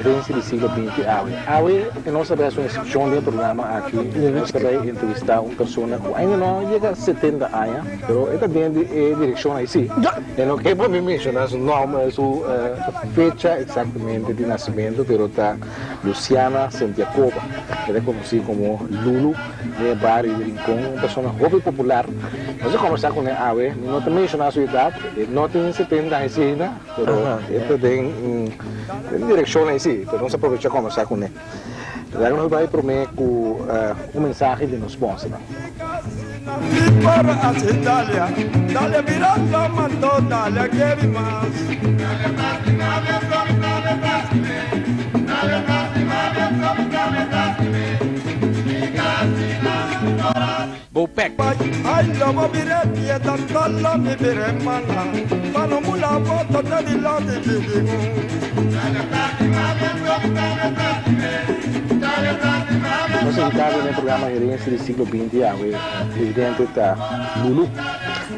Herensia do Siglo20 AWE é nossa versão inscrição do programa aqui. Nós também entrevistar uma pessoa que ainda não chega a 70 anos, mas está dentro da direção aí sim. E não quero me mencionar o nome, a fecha exatamente de nascimento, mas está Luciana, Jacoba, que é conhecida como Lulu, de barrio de Rincón, uma pessoa muito popular. Nós conversar com a AWE, não te mencionar a sua idade, não tem 70 anos ainda, mas está tem direção aí sim. Então, vamos aproveitar para conversar com ele. Agora, nós vamos prometer com mensagem de nosso sponsor. Bopec. Nós estamos no programa Herensia do Siglo20 evidente está Lulu,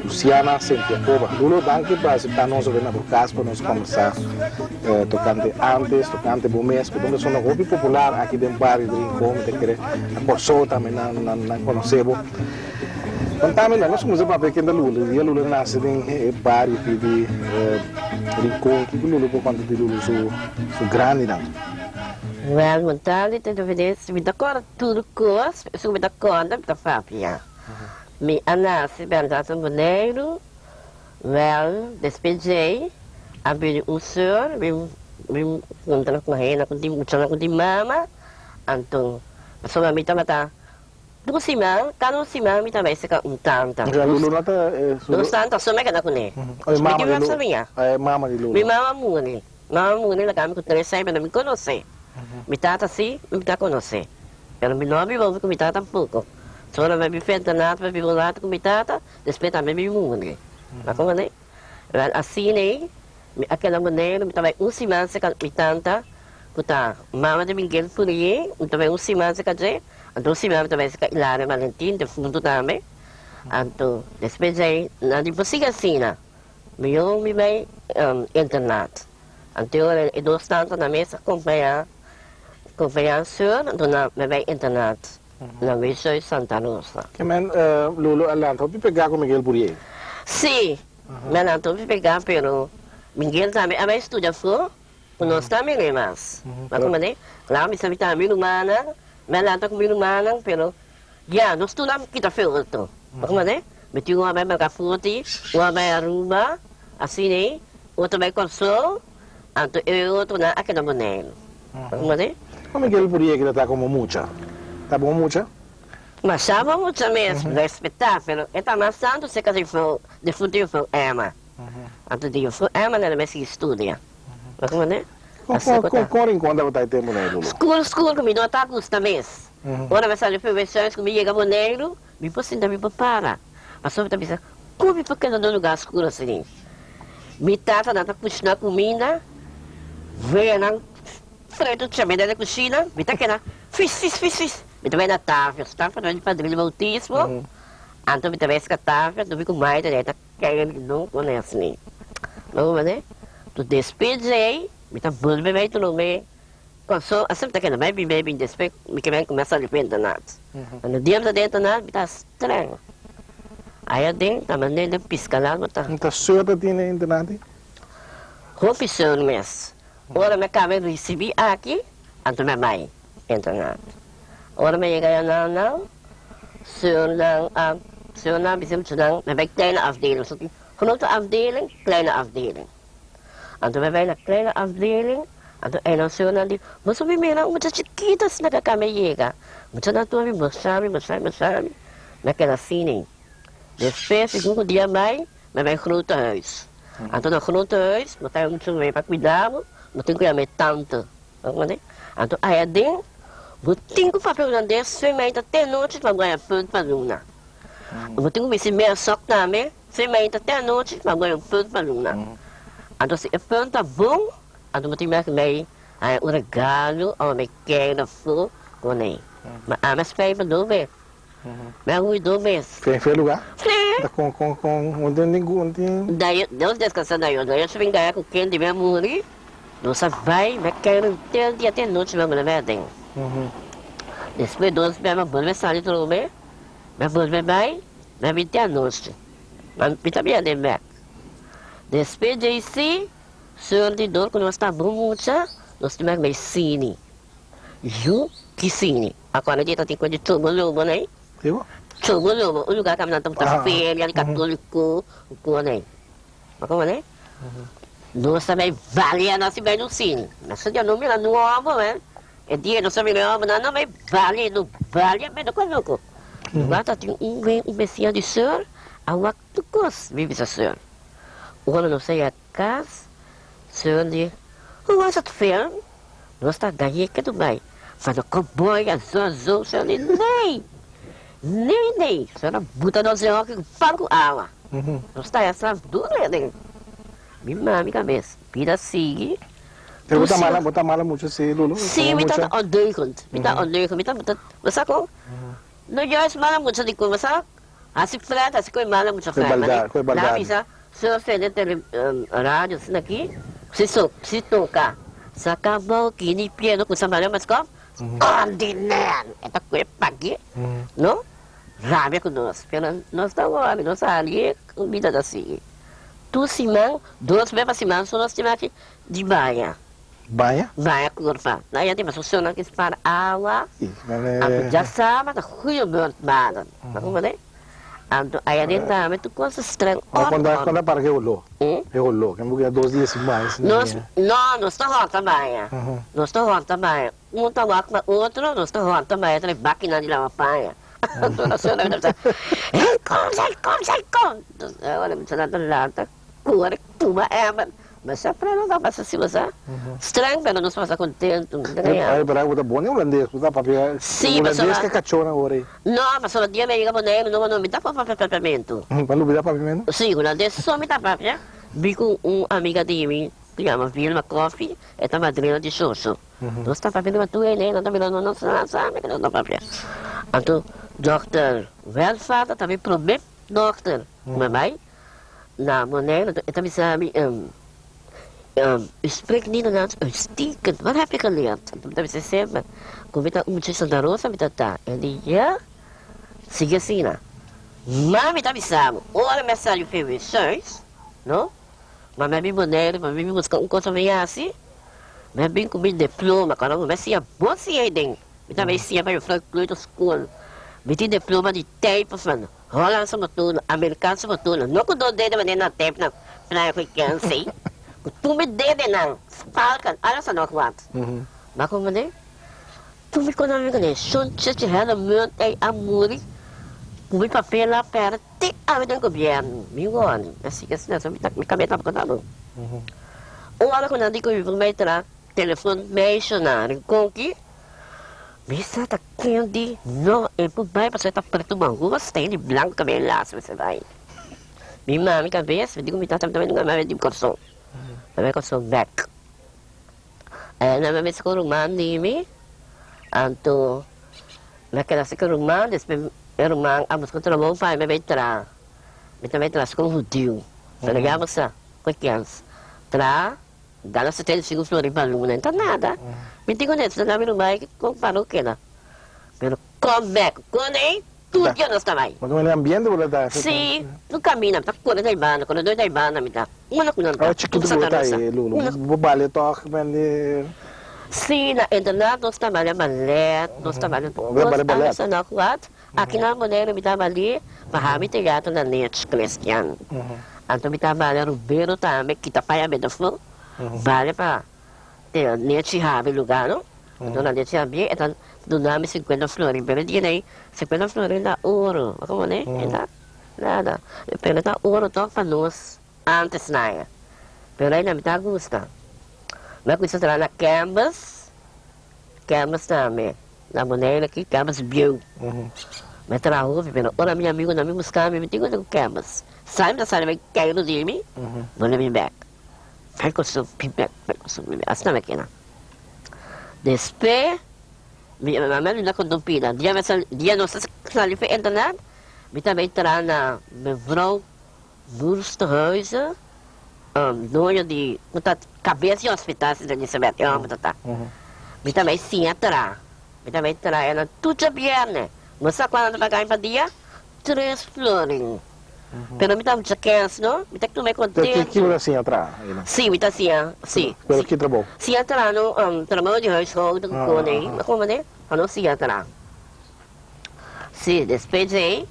Luciana, Jacoba. Lulu, danke para aceitar nosso podcast para nós conversar tocante antes, tocante bom mês, porque nós somos muito popular aqui dentro do barrio de Rincón, a pessoa também não conhecemos. Contame lá, nós começamos a ver que Lulu nasce em barrio de Rincón, que Lulu por conta de Lulu sou grande não. Wel, mentali te dovedes mi d'accordo tudo cos, su mi d'accordo da fábrica. Mi anasi benzato boneiro, wel despejei, abri senhor, mi encontrar com ela, com di mama, então, pessoa mi tamata. Dua simang, kanu simang mi também se tanta. Lulu nata Lulu tanta só me queda com ele. Mama de Lulu. Mama de Lulu. Mi mama muni. Mama muni la kami com 3 anos, não me conhece. Mi tata sim, mi tata conhece. Pero mi nome vou com mi tata pouco. Só não vai me feita nada, vai me volar com mi tata, depois também me muni. Mas como né? Assim né, aquela maneira, mi também simang se mi tanta, puta, mama de Miguel Fourier, também simang se cadê? Então, se mesmo também se Hilário Valentim, de fundo também. Então, depois aí, não é possível assim, né? Eu me vai internato. Então, eu dou tanto na mesa, acompanhar o senhor, então, me vai internato. Na mesa de Santa Rosa. Que men, Lulu, alanto, vi pegar com Miguel Fourier? Sim, me alanto, vi pegar, pero Miguel também, a minha estuda foi, nós também é mais. Mas como é? Claro, me sabe também, humana, Melata com meu manang, pero ya, nós estudamos kita filtro. Como é? Meti uma vai para fruti, uma vai Aruba, assim né? Outro vai Consol, então eu outro na aquela maneira. Como é? O Miguel Fourier que está como mucha. Tá bom mucha? Mas sabe mucha mesmo, respeitar, pero está mais santo se que de futuro foi Emma. Então de foi Emma na minha estudia. Como é? Qual enquanto você está tempo né, Lulu? School, comigo não está custa mês. Ora, mas ali foi versões comigo chega Moneiro, me posso ainda me prepara. Mas só me está pensando, como para que não lugar escuro assim? Me tata não está cozinhando comida, veio na frente do chamado da cozinha, me está querendo, fiz. Me também na tábua, está falando de padrinho bautismo. Então me também essa tábua, do bico mais da neta, querendo não conhece nem. Não, né? Tu despedei. Me tá bom, me vai tudo bem. Quando assim tá querendo, me depois me quer começar a depender nada. No dia da dentro nada, me tá estranho. Aí dentro, tá mandando pisca lá, não tá. Então, senhora tem internet? Confissão mesmo. Ora, me acabei de receber aqui, então me vai internet. Ora, me chega não. Senhor não, me vai kleine afdeling. Grote afdeling, kleine afdeling. Então me vai na kleine afdeling, então ela se olha ali, mas o menino muitas chiquitas na cama chega, muitas na tua me sabe, naquela cine. Depois segundo dia mais, me vai grote huis. Então no grote huis, me tem muito bem para cuidar, me tem que ir tanto, então aí dentro, vou ter que papel na desse, somente até noite para ganhar ponto para luna. Eu tenho que meia soco também, se meia até a noite, mas agora eu pronto para luna. Então se é pronto tá bom, então eu tenho que meia o regalo, ou meia queira flor, com ele. Mas espera para 2 meses. Mas eu 2 meses. Foi lugar? Sim. Tá com onde ninguém tem. Daí, Deus descansa daí, daí eu vim ganhar com quem tiver morrer. Nossa, vai, mas quero ter dia até noite, meu mulher tem. Depois 12 meses, meu mulher sai de novo, meu mulher vai, vai vir até a noite. Mas também é bem. Depois disso, senhor de dor, quando nós estamos muito, nós temos mais cine. Ju, que cine. Agora a gente tem coisa de tubo lobo, né? Eu? Tubo lobo, o lugar que a menina está feia, ali católico, o cu, né? Mas como, né? Nós também vale a nossa bem no cine. Mas se eu não me lembro, não é? É dia, não sabe não, não, mas vale, não vale, mas não coloco. Lá tem um messinho de senhor, a uma tu gosta, vive essa senhor. Quando não sei a casa, senhor diz, o que tu fez? Nós está ganhando que tu vai. Faz o cowboy, a zozou, senhor diz, nem. Senhora, buta nós em óculos, fala com água. Nós está essa dura, né? Minha cabeça, vida sigue. Eu botar mala muito assim, Lulu. Sim, me tá ondeikund. Me tá Masa ko? No Diyos mala muito de ko masa. Asik flat, asik ko mala muito flat. Ko baldad. Lá isa, so fede tele rádio aqui. Se toca. Sacabou que ni piano com sambalho mas ko. Ordinary. Eta ko pagi. No? Rabi ko nós. Pero nós tá lá, nós ali, comida da si. Tu simão, 2 meses para simão, só nós temos aqui de baia. Baia? Baia curva. Aí tem uma solução que se para água. Já sabe, tá ruim muito bada. Como é? Aí dentro também tu coisa estranha. Quando para que rolou? Rolou, que não 2 dias mais. Nós estamos rota baia. Nós estamos rota baia. Um tá lá com outro, nós estamos rota baia. Tem máquina de lavar baia. Nós estamos olha, me dá lata. Cura, tuma, mas é para não dar para se usar. Estranho, mas não se passa contento. É para o bom é holandês, não dá para ver. Sim, mas holandês que é cachorro agora. Não, mas só dia me liga boneco, não me dá para papiamento. Quando me dá papiamento? Sim, holandês só me dá papia. Vi com uma amiga de mim, que chama Vilma Coffee, é a madrinha de Xoxo. Não está papia, mas tu é nem, não está vendo, não sabe que não dá papia. Então, doutor, welfare, também problema, doutor, mamãe. Na moneda, eu também sabe, spreek niet Nederlands uitstekend. Wat heb je geleerd? Toen heb ik gezegd, kom je dat umutsisa na rosa, met dat. En die, ja, sige sina. Maar met dat sabe, ora me saiu feições, não? Mas me moneda, mas me buscar coisa meio assim. Me bem com diploma, quando me se você aí dentro. Me também se vai para o school. Me tem diploma de tempo, mano. Holland sama tudo, americano sama tudo. Não com 2 dedos na tempo na praia que cansei. Tu me deve não. Falca, olha só não quanto. Mas como é? Tu me conhece que nem chute de renda muito é amor. Tu me papel lá perto, te abre do governo. Me engano. Assim me cabeça para contar. Hora quando eu digo que eu vou entrar, telefone mencionar com que me está quente, não é por baixo, você está preto uma rua, tem de branco cabelo lá, se você vai. Minha mãe cabeça, eu digo me tá também não é de coração. Não é coração back. Na minha escola humana de mim, então naquela escola humana, depois era humana, a música do meu pai me vai entrar. Me também traz com judeu. Tá ligado você? Com criança. Tra, dá na 75 flores para luna, não tá nada. Me digo nisso, na minha mãe, comparou o que lá. Pero come back, quando é tudo que nós também. Mas como é ambiente ou tá? Sim, no caminho, tá quando da ibana, quando 2 da ibana me dá. Uma com não. Ah, chiquito do tá aí, Lulu. Bobale toque, mas sim, na internato nós trabalhamos balé, nós trabalhamos balé. Aqui na Monteiro me dava ali, para me teatro na net cristiano. Então me trabalhava no beiro também, que tá para a fogo. Vale para ter net rabe lugar, não? Então na net rabe, então do nome 50 flores, pero dinheiro 50 flores dá ouro, como é? Nada. Pero dá ouro só para nós antes naia. Pero aí não me dá gosto. Mas quando você está na canvas também. Na Monteiro aqui, canvas bio. Me trabalho, pero ora minha amiga não me buscar, me digo que quemas. Sai da sala, vai cair no time, vou levar back. Vai com o seu feedback, vai com o seu feedback. Assim não é que não. Depois, minha mamãe me dá com dumpida. Dia não sei se ali foi internet, me também entrar na mevrouw Wursthuizen, dona de cabeça de hospital, se não se mete, me também sim entrar. Me também entrar, ela tudo bem, mas só quando vai ganhar para dia, 3 flores. Pero me dá muita questão, não? Me tem que tomar contente. Que assim atrás? Sim, me dá sim, sim. Pero que trabalho? Sim, entrar no trabalho de huishouden, mas como é? Não sim entrar. Sim, depois aí,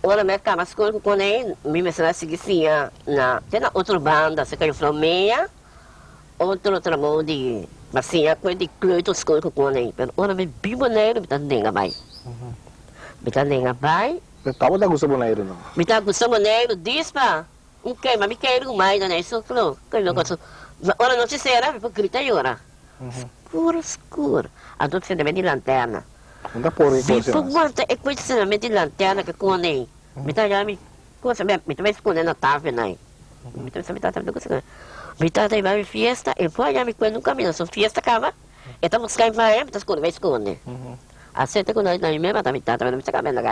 ora me acaba as coisas com ele, me ensina a seguir sim, tem outra banda, se caiu para meia, outro trabalho de, assim, a coisa de cleito as coisas com ele, pero ora me bibo nele, me dá nenga vai. Me dá nenga vai. Tava da gusto boneiro não? Me dá gusto boneiro, diz pa, mas me quero mais, né? Isso falou, que não gosto. Ora não se será, me grita aí ora. Escuro. A dor se deve de lanterna. Não dá por aí, é coisa de lanterna que com ele. Me dá já me coisa me também esconde na tábua, né? Me também tá também coisa. Me tá daí vai fiesta, e foi já me quando no caminho, só fiesta acaba. Estamos caindo para ele, tá esconde, vai esconde. Aceita quando nós mesmo também tá também está cabendo na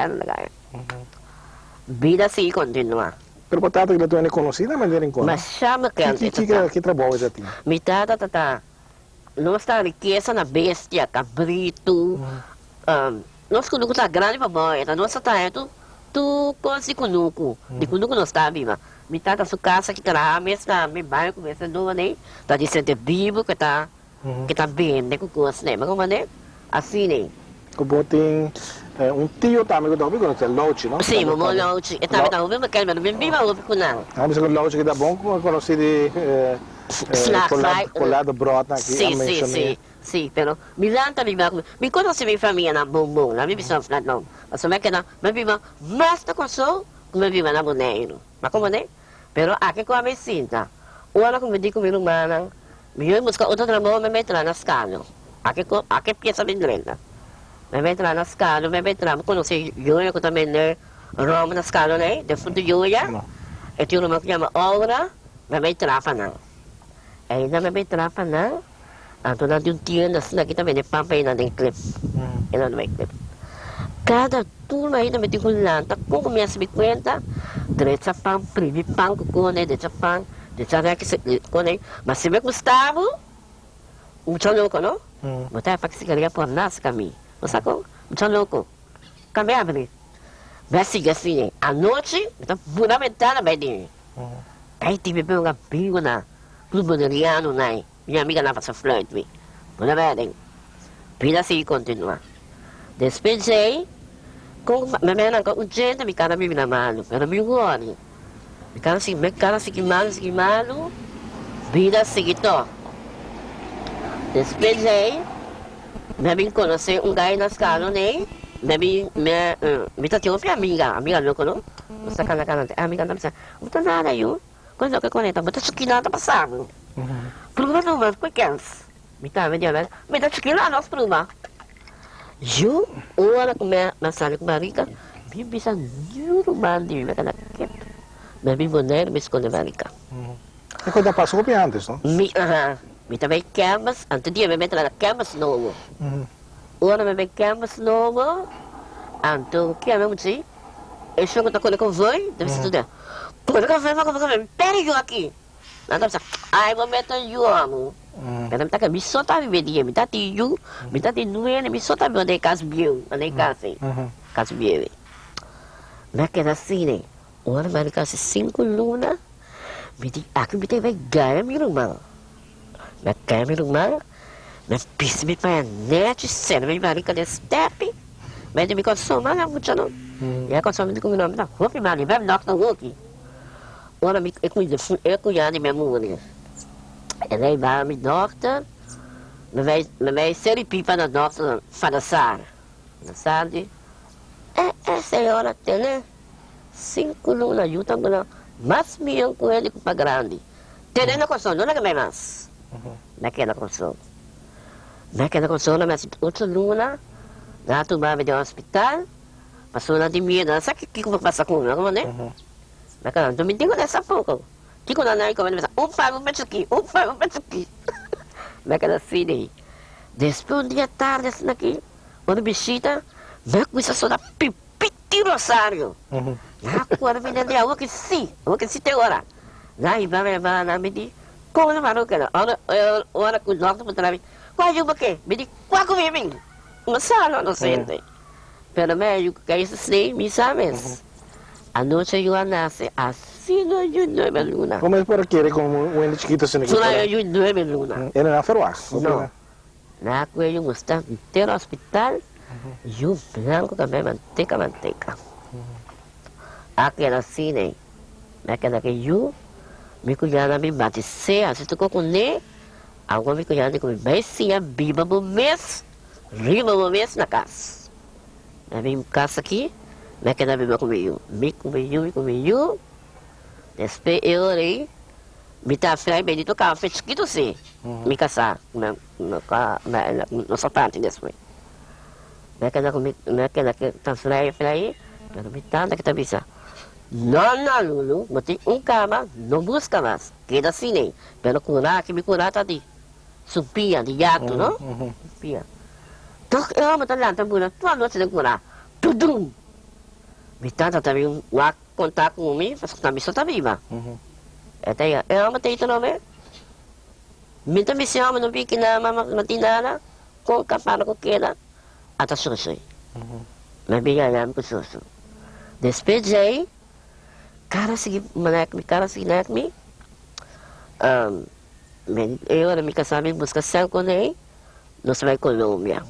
vida assim continua. Pero batata que tu é conhecida, mas não encontra. Mas chama que trabalho já tem? Me tá. Nossa riqueza na bestia, cabrito. Nosso cunuco tá grande para boia, nossa tá tu coisa cunuco. De cunuco não está viva. Me tá sua casa que tá mesmo me bairro começando né. Tá de ser vivo que tá bem, né com coisa né, mas como né? Assim né. Como tem tio também que eu conheço, Loche, não? Sim, o Loche. E também tá ouvindo, mas não viva ouve com não. Mas o Loche que tá bom, conhecido colado brota aqui. Sim, pero milanta viva, me conhece minha família na bombom, na minha visão não. Mas como é que não, mas viva mais da console, como viva na boneiro. Mas como né? Pero aqui com a minha cinta, ora como digo minha irmã, me eu buscar outro trabalho, me meter na escala. Aqui peça bem grande. Me metterà na scala, me metterà, conosci Gioia che também né, Roma na scala, né, de fundo Gioia, e tinha uma que chama Aura, me metterà para não. E ainda me metterà para não, então nós temos tienda, assim, aqui também, de papai, não tem clipe, e não tem clipe. Cada turma ainda me tem com lanta, com começa a me conta, direita pão, primi pão, com né, direita pão, direita que com né, mas se me Gustavo, um tchau louco, não? Botar para que se queria por nas caminho. Você com muito louco. Kami abri. Vai seguir assim, à noite, então fundamental vai dir. Aí tive uma pingo na clube de Riano, né? Minha amiga lá faz flerte, não é bem. Vida assim continua. Depois aí, com me mena com gente me cara me na mano, pero me guarda. Me cara assim que malo, vida seguito. Depois aí me conheci gajo na escala, né? Me tá tinha uma amiga louca, não? Você cana, amiga não precisa. Não tá nada aí, quando que conecta, mas tá chiquinada passando. Prova não, mas que é isso? Me tá vendo, me tá chiquinada nós prova. Eu, ora com minha sala com marica, me bisa juro mandi, me cana quieto. Me boneiro, me esconde marica. E quando passou bem antes, não? Me também canvas, antes dia me meto na canvas novo. Ora me meto canvas novo, então que é mesmo assim? Eu chego da coisa que eu vou, deve ser tudo. Quando eu vou, pera eu aqui. Nada precisa. Ai, vou meter eu amo. Pero me tá que me solta viver dia, me tá tio, me tá doendo, me solta viver de casa bio, de casa bio. Mas que assim, né? Ora vai casa 5 luna, me diz, aqui me tem vai ganhar minha irmã. Na câmera humana, na pista me põe a net, cena, me marica de step, mas me consome, não, muito não. E a consome com o nome da roupa, mas vai me dar no look. Ora, eu cuidado de minha mulher. Ela vai me doctor, me vai ser pipa na doctor, para Sara. Na Sara, senhora, tem, né? 5 lunas, ajuda, mas me com ele para grande. Tem na consome, não é mais. Naquela console, mas outra luna, na tomava de hospital, Passou na de minha, sabe o que eu vou passar com ela, né? Naquela, não me digo nessa pouco. Que quando ela come, ela diz, pai, vou meter aqui, pai, vou meter aqui. Naquela assim, aí. Depois, um dia tarde, assim, aqui, quando bichita, vai começar a sonar pipiti rosário. Agora, me deu a que sim tem hora. Daí, vai, me diz, como não parou, cara? Hora que o doctor me traz, qual é o quê? Me diz, qual é o que uma sala, não sei. Pero médico, que é isso, sim, me sabe. A noite eu nasce, assim não ajuda, minha luna. Como é por aqui, como um ente chiquito assim? Não ajuda, minha luna. Ele não ferroar? Não. Na coisa eu gostava de ter no hospital, e o branco também, manteca. Aquela assim, né? Naquela que eu me cuidava, me bate ceia, se tu com né, agora me cuidava de comer bem sim, a biba no mês, riba no mês na casa. Na minha casa aqui, naquela biba comigo, me comeu, depois eu orei, me tá feio, me dito carro, fez que tu sei, me casar, na sua parte depois. Naquela que tá feio, pero me tá naquela bisa. Não, Lulu, botei cama, não busca mais, queda assim nem, pero curar, que me curar tá de supia, de gato, não? Supia. Então, eu amo lá, tá bom, tua noite de curar, tudum. Me tá também um contato comigo, mas que também só tá viva. Até eu amo ter isso não é? Me também se ama não fique na matinada, com capara com queda, até sushi. Mas bem ganhando com sushi. Despejei, cara segui me, eu me casava em busca com ele, nós vai Colômbia.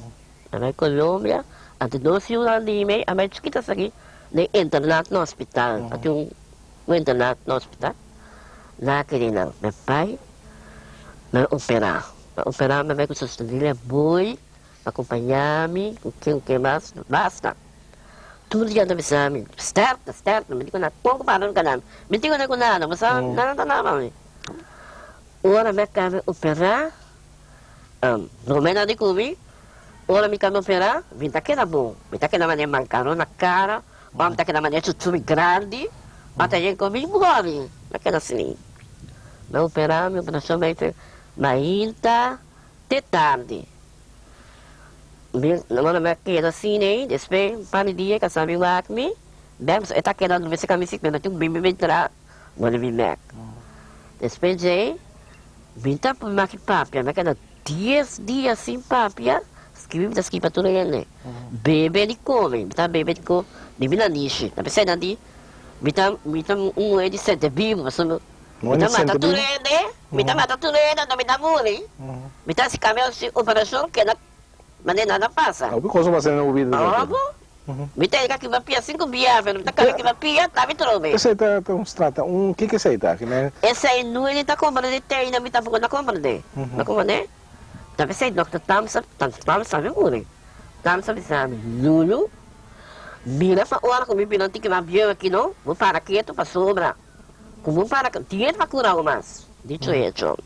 Vai Colômbia, até 12 horas e meia, a mais chiquita aqui, de internato no hospital, até um internato no hospital. Naquele não, meu pai, me operar, me vai com suas famílias, boi, acompanhar-me, o que mais, basta. Tudo dia da exame, certo, me digo na pouco parando canal, me digo na nada, mas nada. Ora me cabe operar, não me nada de comer, ora me cabe operar, me tá que era bom, me tá que na maneira mancaram na cara, me tá que na maneira tudo grande, até gente comigo morre, naquela assim. Me operar, minha operação vai ser na quinta de tarde. Agora me queda assim, né? Depois, para o dia que eu sabia o acme, bem, eu tá querendo ver se a camisa que eu tenho bem entrar, agora me meco. Depois, vim tá por uma papia, me queda 10 dias sem papia, escrevi para tudo ele. Bebe de come, tá bebe de come, de mina niche, tá pensando ali, me tá de 7 vivo, mas me tá mata tudo ele, me tá mata tudo ele, não me dá mole, me tá se caminhando de operação que na mas nem nada passa. O que você vai no ouvido? Me tem que vai pia 5 dias, mas tá que vai pia, tá me trobe. Esse tá uns trata, que é esse aí tá? Esse aí não ele tá comprando, ele tem ainda me tá na compra de. Na compra de. Tá pensando, Dr. Thompson, sabe o que? Thompson sabe, Lulu, mira pra hora comigo, não tem que mais vir aqui não, vou parar quieto pra sobra. Como para, dinheiro pra curar o mais. Dito hecho.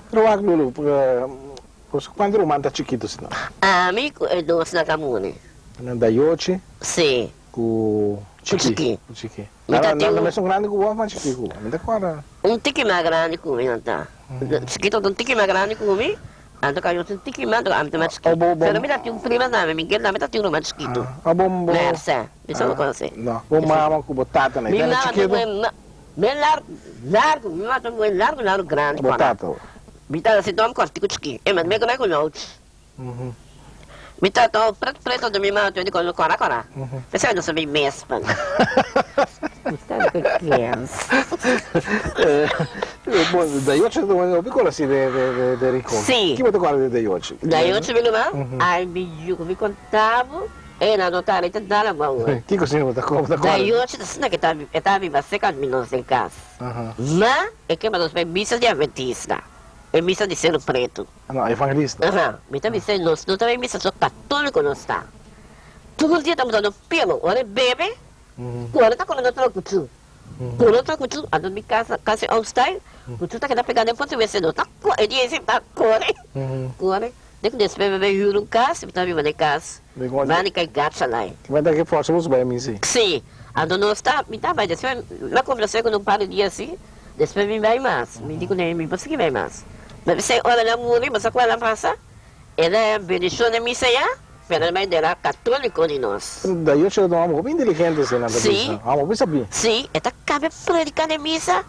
Pero Lulu, quando o manda chiquito assim? Amigo, é doce na camune. Da Yochi? Sim. Com Chiqui. Não, mas são grandes com o mas Chiqui. Me dá quadra. Tique mais grande que o tá? Chiquito, tique mais grande que o meu. Ando caiu um tique mais grande, mais chiquito. Pero me dá um prima da minha, Miguel, me dá um mais chiquito. Bom. Merce, isso não conhece. Não, bom mama com botata, né? Me chiquito. Bem largo, me mata um largo grande. Botata. Me dá assim, toma corte com chiqui. Mas me como é me tá tão preto de mim, mas eu digo, cora. Você não sabe mesmo. Sabe o que é? Bom, da Yochi eu vi coisa assim de rico. Sim. Que você guarda da Yochi? Da Yochi, viu, não? Ai, me contava, na notária, tá dando a mão. Que coisa você conta? Da Yochi, assim, que tá viva, seca de minutos em casa. Mas, é que nós vamos missa de adventista. É missa de selo preto. Não, evangelista. Me também sei, nós também missa só católico não está. Todo dia estamos dando pelo, olha, bebe, agora tá colando outro cutu. Colando outro cutu, a minha casa ao style, cutu tá querendo pegar depois do vencedor, tá, ele tá, corre. Depois vai vir um caso, então vai casa. Vai cair gato lá. Vai dar que força você vai a mim, sim. Sim. A dona está, me tá, vai descer, vai conversar com um par de dias assim, depois me vai mais. Me digo nem, me você que vai mais. Mas você olha na mulher, mas quando ela passa, ela é bendição de missa já, pero ela é católico de nós. Daí eu chego de uma bem inteligente assim na Sim. Ah, mas sabia. Sim, ela cabe predicar de missa,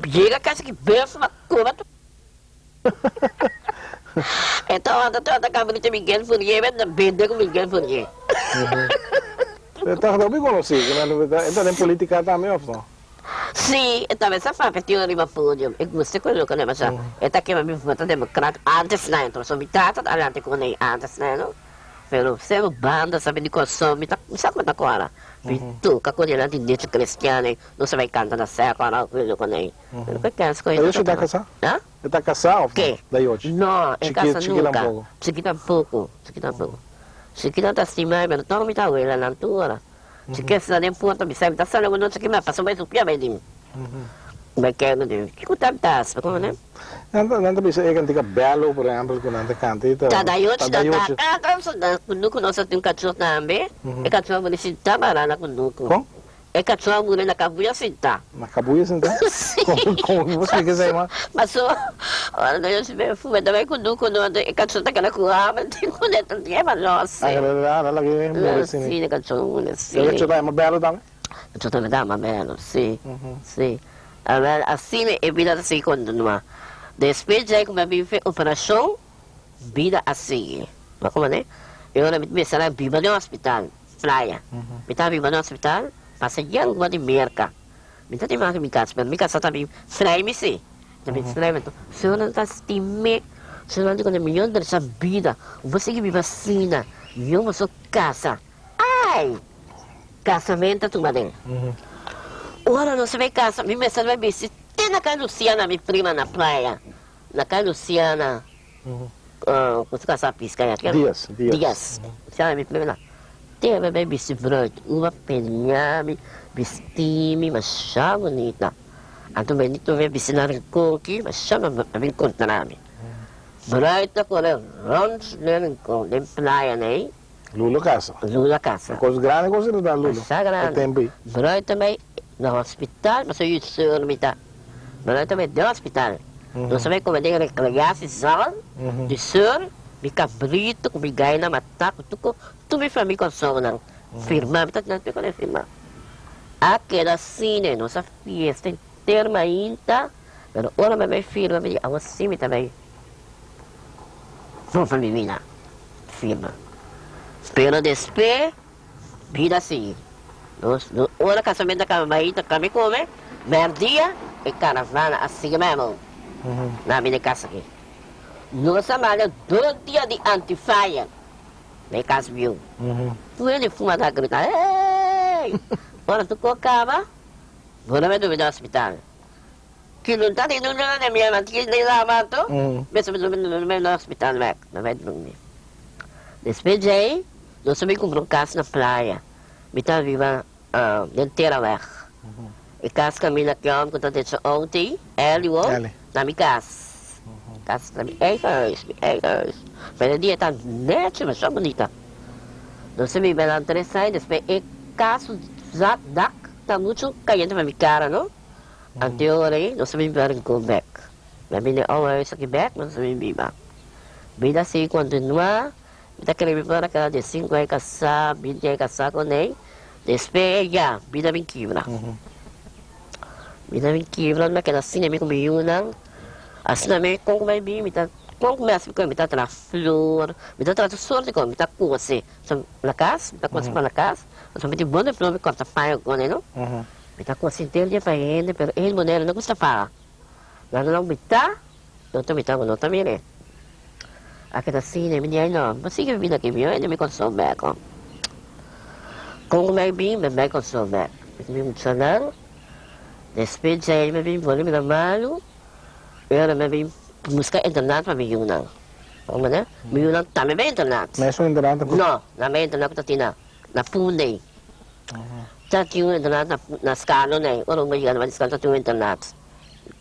chega a casa que berça uma curva. Então, anda toda a cabrita Miguel Fourier, vai vender com Miguel Fourier. Tá bem conhecido, né? Então tem política também, não? Sim, então essa fala que tinha uma pódio, eu gostei quando eu mas esta aqui é uma voto democrata antes não, então só mitad adelante com ele antes não, pero se banda sabe de consome, tá sabe quanta coisa, tu com ele de direita cristiana, não se vai cantar na serra agora com ele, pero que as coisas. Daí você tá casado? Hã? Você tá casado? Que? Daí hoje? Não, é casa nunca. Chiquita um pouco. Chiquita tá estimada, mas não me tá vendo na altura. Se quer saber nem ponto, me sabe, tá sabendo não sei que mais passou mais o pia bem dim. Mas que não tem. Que cutam tas, como né? Não bisa é que belo, por exemplo, que não tem cantita. Tá daí hoje tá. Ah, quando nós tem um cachorro também. É cachorro ele se tá barana quando. Com? É cachorro ele na cabuia se tá. Na cabuia se tá? Como você quiser, mas só olha eu se vê fuma também quando é cachorro tá aquela coisa, mas tem quando é tanto é mas nossa. Ah, ela que morre assim. Sim, é cachorro, sim. Eu te dá uma bela também. Eu também dá uma bela, sim. Sim. Assim é vida assim quando não. Depois já como eu fiz operação, vida assim. Mas como né? Eu me pensei na viva no hospital, praia. Me tá viva no hospital, passa já uma de merca. Me tá de mais minha casa, mas minha casa também frai me sim. Também frai me. Se eu não tá estime, se eu não digo milhão dessa vida, você que me vacina, eu vou só casa. Ai! Casamento tu madem. Ora não se vai casa, me mensagem vai ver se tem na casa Luciana, minha prima na praia. Na casa Luciana. Você casa pisca aí, Dias. Luciana minha prima lá. Tem a bebê bisibroid, uma penhame, vestime, mas chá bonita. Então benito vem visitar o coque, mas chama a vir encontrar-me. Broita com ele, rons, com ele, praia, né? Lulu casa. Lulu casa. Coisa grande, coisa da Lulu. Coisa grande. Broita também no hospital, mas eu ia ser mitad. Broita também do hospital. Não sabe como é que ele criasse sal, de ser, me cabrito, com me gai na mataco, tu me faz me consome, firmar, me tá tirando com ele firmar. Aquela cine, nossa fiesta inteira ainda, mas ora me vai firma, me diz, assim me também. Vamos para mim, mina, firma. Pero después, vida assim. Ora casamento da camaita, kami come, merdia, e caravana assim mesmo. Na minha casa aqui. Nossa malha, 2 dias de anti-fire. Nem casa viu. Ele fuma da grita, ei! Ora tu colocava, vou me dormir no hospital. Que não tá tendo nada na minha mãe, que nem lá mato. Mesmo no hospital, não vai dormir. Despejei, nós também compramos casa na praia. Me tá viva inteira lá. E casa caminha aqui, que tá dentro ontem, ele na minha casa. Casa também, é isso. Mas o dia tá nete, mas só bonita. Nós também vai lá interessante, depois é caso da tá muito caindo na minha cara, não? Anterior, nós também vai em Quebec. Vai vir isso aqui back, nós também viva. Vida assim, continua. Kita kena para cada de 5 é casar, 20 é casar com ele. Depois já, vida bem quebra. Vida bem quebra, mas que assim me comigo não. Assim também como vai vir, me tá como começa a me tá traz flor, me tá traz sorte com, me tá coisa, na casa, me tá coisa para na casa. Eu também bom de flor me corta pai com ele não. Me tá coisa inteira para ele, pero ele modelo não gosta para. Não me tá, não me tá, não também né. Aquela assim, me diz, não, você que vida que viu, ele me consome bem. Como vai vir, me consome bem. Me muito salário, depois já ele me vem, vou me dar malo, eu me vem buscar internet para me ajudar. Como né? Me ajudar também bem internet. Mas é internet? Não, na minha internet que tá na Pune. Já tinha internet na escala, né? Ou não me ajudar na escala, já tinha internet.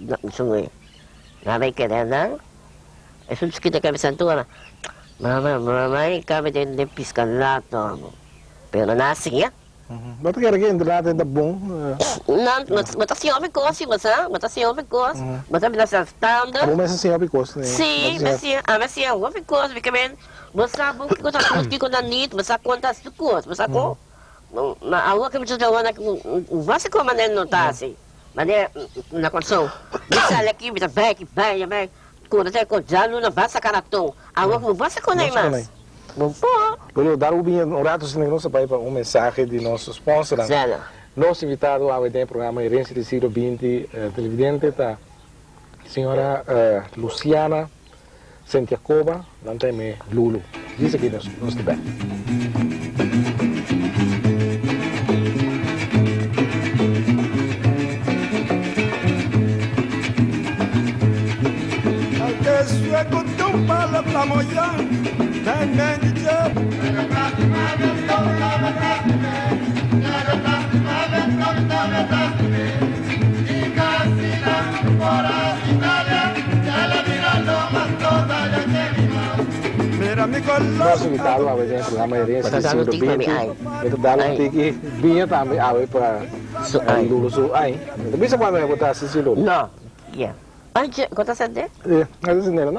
Não sei. Na minha querida, é tudo que tem que pensar tudo. Mamãe, kami din de piscalato. Pero nasing, Ba't kaya rin natin na bom? Não, mas assim, homem gosta, mas assim, homem gosta. Mas a vida estando. Bom, mas assim, abicos, né? Sim, mas assim, homem gosta, porque bem, você sabe que coisa que quando nito, você conta as coisas, você com a rua que me diz agora que você como nem notar assim. Mas é na condição. Você olha aqui, você vai, quando você com já não vai sacar a tom. A rua que você com nem mais. Lulu, dar um rato se não para um mensagem de nosso sponsor. Nosso invitado ao programa Herensia do Siglo 20, televidente, está a senhora Luciana, Jacoba, não tem Lulu. Diz aqui nos debates. Nosso invitado ao programa Herensia do Siglo 20, ele dá um tique bem também para Lulu. Bisa quando eu botar assistir Lulu? Não, Antes, quanto você tem? Mas assim, não.